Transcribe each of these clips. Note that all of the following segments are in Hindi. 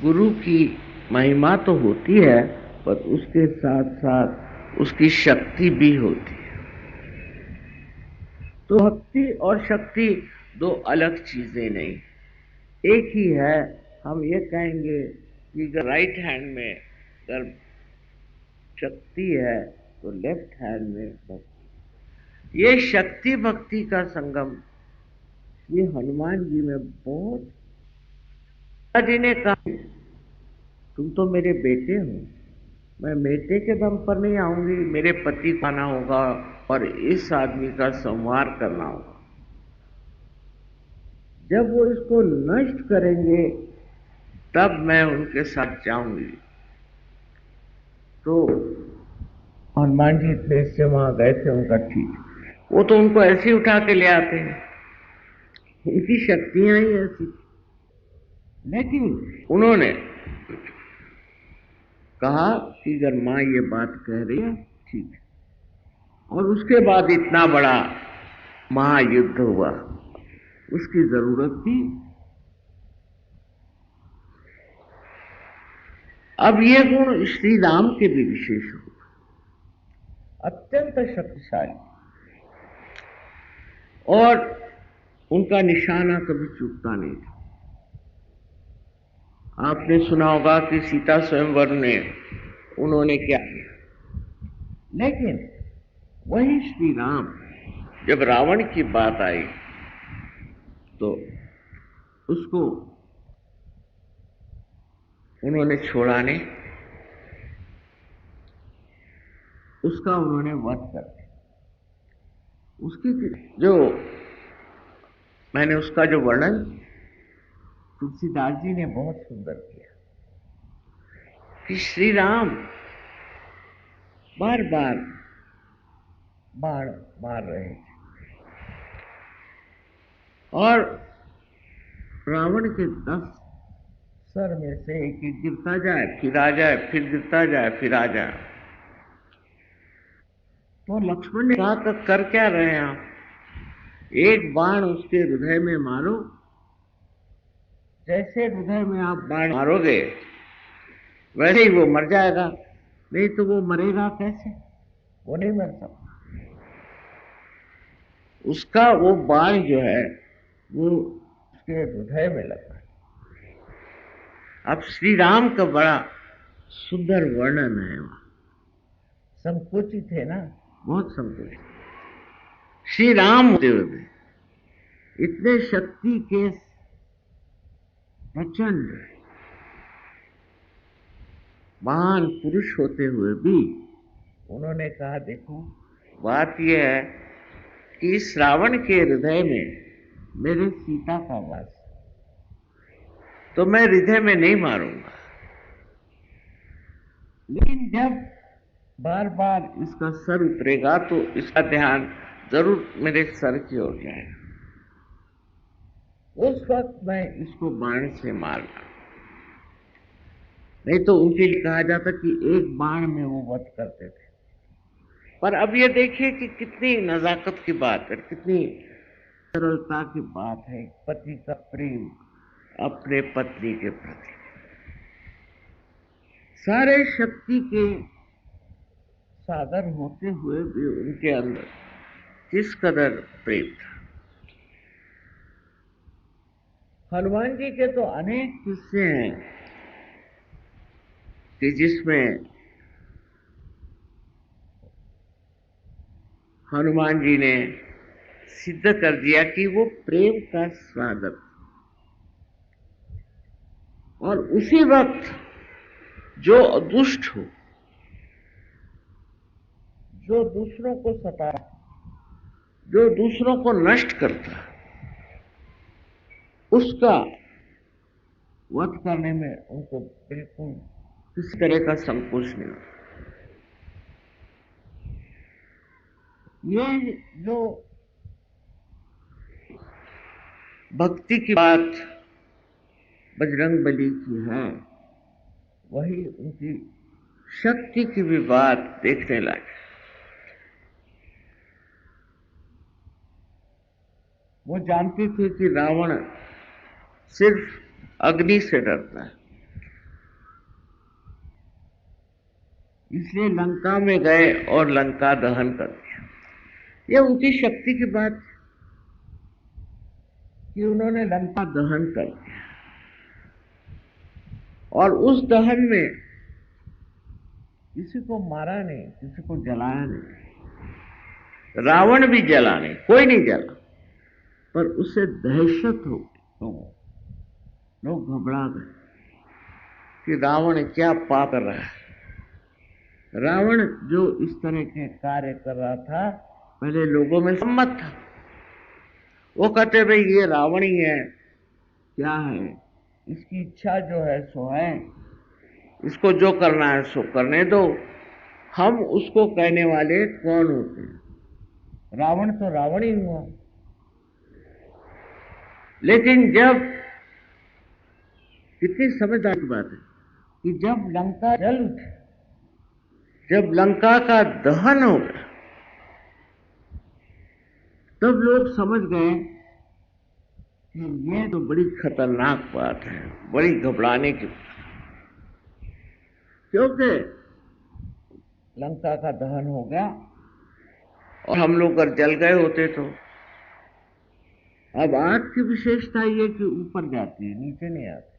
गुरु की महिमा तो होती है, पर उसके साथ साथ उसकी शक्ति भी होती है। तो भक्ति और शक्ति दो अलग चीजें नहीं, एक ही है। हम ये कहेंगे कि अगर राइट हैंड में अगर शक्ति है तो लेफ्ट हैंड में भक्ति। ये शक्ति भक्ति का संगम ये हनुमान जी में बहुत। जी ने कहा तुम तो मेरे बेटे हो, मैं बेटे के दम पर नहीं आऊंगी, मेरे पति को आना होगा और इस आदमी का संहार करना होगा। जब वो इसको नष्ट करेंगे तब मैं उनके साथ जाऊंगी। तो हनुमान जी देश से वहां गए थे, उनका ठीक, वो तो उनको ऐसे ही उठा के ले आते हैं, उनकी शक्तियां ही ऐसी। लेकिन उन्होंने कहा कि अगर माँ ये बात कह रही है ठीक है। और उसके बाद इतना बड़ा महायुद्ध हुआ, उसकी जरूरत थी। अब ये गुण श्री राम के भी विशेष हुआ, अत्यंत शक्तिशाली, और उनका निशाना कभी चूकता नहीं था। आपने सुना होगा कि सीता स्वयंवर ने उन्होंने क्या किया, लेकिन वही श्री राम जब रावण की बात आई तो उसको उन्होंने छोड़ा नहीं, उसका उन्होंने वध कर दिया। उसकी जो मैंने उसका जो वर्णन तुलसीदास जी ने बहुत सुंदर किया कि श्री राम बार बार बाण मार रहे थे और रावण के 10 सर में से एक गिरता जाए फिर आ जाए, फिर गिरता जाए फिर आ जाए। तो लक्ष्मण ने कहा कर क्या रहे हैं आप, एक बाण उसके हृदय में मारो, जैसे हृदय में आप बाण मारोगे वैसे ही वो मर जाएगा, नहीं तो वो मरेगा कैसे, वो नहीं मर सकता। उसका वो बाण जो है वो उसके हृदय में लगा। अब श्री राम का बड़ा सुंदर वर्णन है वहां, संकुचित है ना, बहुत संकुचित। श्री राम होते हुए इतने शक्ति के प्रचंड महान पुरुष होते हुए भी उन्होंने कहा देखो बात यह है कि इस रावण के हृदय में मेरे सीता का वास, तो मैं हृदय में नहीं मारूंगा, लेकिन जब बार बार इसका सर उतरेगा तो इसका ध्यान जरूर मेरे सर की ओर जाएगा, उस वक्त मैं इसको बाण से मारना। नहीं तो उनके लिए कहा जाता कि एक बाण में वो वध करते थे। पर अब ये देखिए कि कितनी नजाकत की बात है, कितनी सरलता की बात है, पति का प्रेम अपने पत्नी के प्रति, सारे शक्ति के सागर होते हुए भी उनके अंदर किस कदर प्रेम था। हनुमान जी के तो अनेक किस्से हैं कि जिसमें हनुमान जी ने सिद्ध कर दिया कि वो प्रेम का स्वागत, और उसी वक्त जो दुष्ट हो, जो दूसरों को सता, जो दूसरों को नष्ट करता, उसका वध करने में उनको बिल्कुल किसी तरह का संकोच नहीं होता। ये जो भक्ति की बात बजरंगबली की है, वही उनकी शक्ति की भी बात देखने लायक। वो जानते थे कि रावण सिर्फ अग्नि से डरता है, इसलिए लंका में गए और लंका दहन कर दिया। ये उनकी शक्ति की बात है कि उन्होंने लंका दहन कर दिया, और उस दहन में किसी को मारा नहीं, किसी को जलाया नहीं, रावण भी जला नहीं, कोई नहीं जला, पर उससे दहशत हो गई, लोग घबरा गए कि रावण क्या पाप कर रहा है। रावण जो इस तरह के कार्य कर रहा था, पहले लोगों में सम्मत था। वो कहते भाई ये रावण ही है, क्या है, इसकी इच्छा जो है सो है, इसको जो करना है सो करने दो, हम उसको कहने वाले कौन होते हैं, रावण तो रावण ही हुआ। लेकिन जब, कितनी समझदार की बात है कि जब लंका जल उठी, जब लंका का दहन हो गया, तब लोग समझ गए कि ये तो बड़ी खतरनाक बात है, बड़ी घबराने की बात, क्योंकि लंका का दहन हो गया और हम लोग अगर जल गए होते तो। अब आग की विशेषता ये कि ऊपर जाती है, नीचे नहीं आती।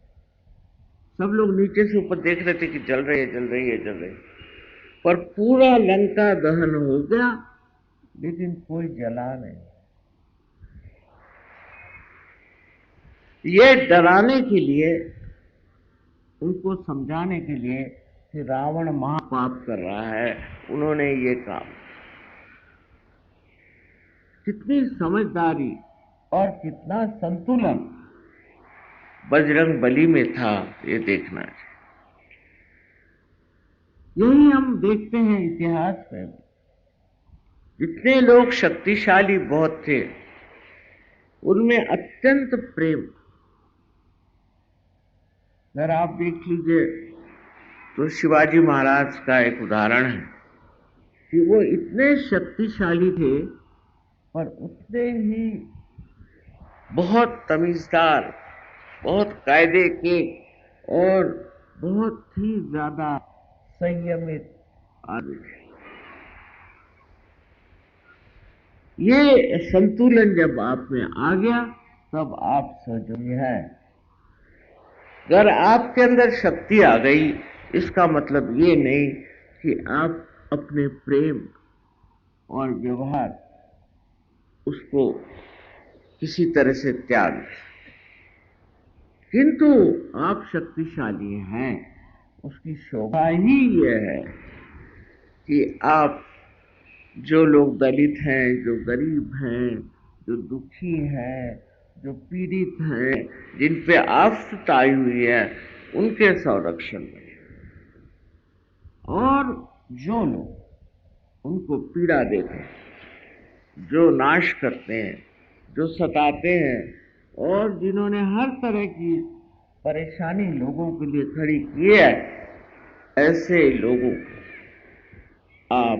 सब लोग नीचे से ऊपर देख रहे थे कि जल रही है, जल रही है, जल रही है, पर पूरा लंका दहन हो गया, लेकिन कोई जला नहीं। ये डराने के लिए, उनको समझाने के लिए कि रावण महापाप कर रहा है, उन्होंने ये काम। कितनी समझदारी और कितना संतुलन बजरंग बली में था, ये देखना है। यही हम देखते हैं इतिहास में, जितने लोग शक्तिशाली बहुत थे, उनमें अत्यंत प्रेम। अगर आप देख लीजिए तो शिवाजी महाराज का एक उदाहरण है कि वो इतने शक्तिशाली थे, पर उतने ही बहुत तमीजदार, बहुत कायदे के और बहुत ही ज्यादा संयमित आदमी थे। ये संतुलन जब आप में आ गया, तब आप सजग हैं। अगर आपके अंदर शक्ति आ गई, इसका मतलब ये नहीं कि आप अपने प्रेम और व्यवहार उसको किसी तरह से त्याग दें, किंतु आप शक्तिशाली हैं। उसकी शोभा ही यह है कि आप, जो लोग दलित हैं, जो गरीब हैं, जो दुखी हैं, जो पीड़ित हैं, जिन पे आफत आई हुई है, उनके संरक्षण में, और जो लोग उनको पीड़ा देते हैं, जो नाश करते हैं, जो सताते हैं, और जिन्होंने हर तरह की परेशानी लोगों के लिए खड़ी की है, ऐसे लोगों को आप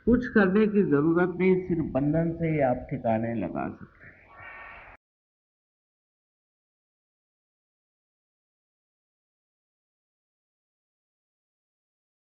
कुछ करने की जरूरत नहीं, सिर्फ बंधन से ही आप ठिकाने लगा सकते।